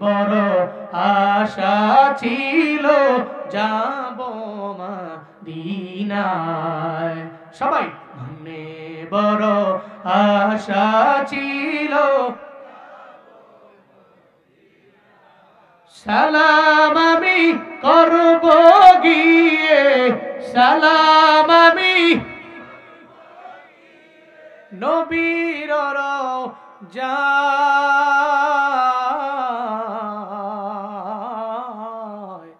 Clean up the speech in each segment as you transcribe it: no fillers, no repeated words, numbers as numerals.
বড় আশা ছিল যাব মদিনায়। সবাই মনে বড় আশা ছিল, সালাম আমি করব গিয়ে, সালাম আমি নবীর রওজায়।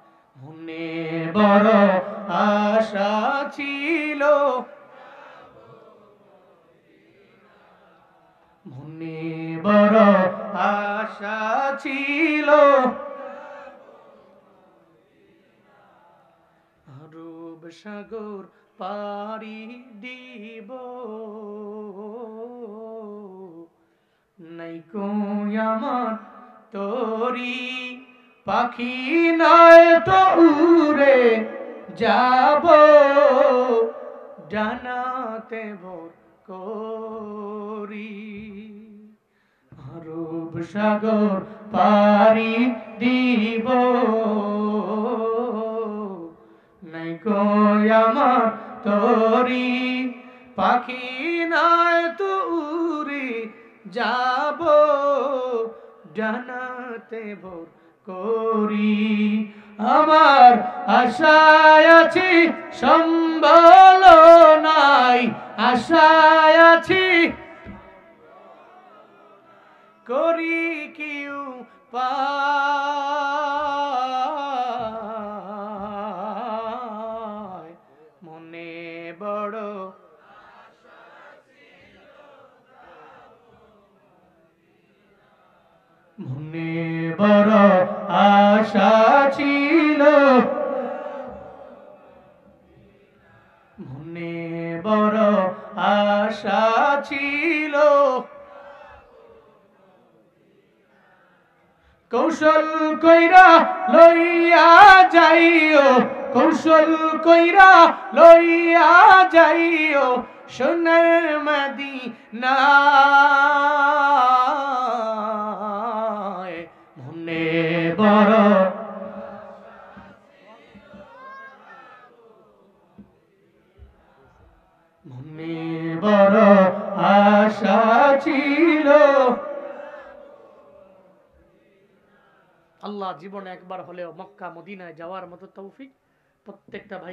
মনে বড় আশা ছিল, মনে বড় আশা ছিল, আরব সাগর পাড়ি দিব, নাইকো আমার তোরি পাখি নয় তো উড়ে যাব ডানাতে ভোর করি। আরব সাগর পাড়ি দিব, নাইকো আমার তোরি পাখি নয় তো উড়ে যাব ডানাতে ভোর করি। আমার আশায় আছি সম্বল নাই, আশায় আছি করি কি উপায়। মনে বড় মনে বড় আশা ছিল, মনে বড় আশা ছিল, কৌশল কইরা লইয়া যাইও, কৌশল কইরা লইয়া যাইও সোনার মদিনায়। মনে বড় মনে বড় আশা ছিল। আল্লাহ জীবনে একবার হলেও মক্কা মদিনায় যাওয়ার মতো তৌফিক প্রত্যেকটা ভাই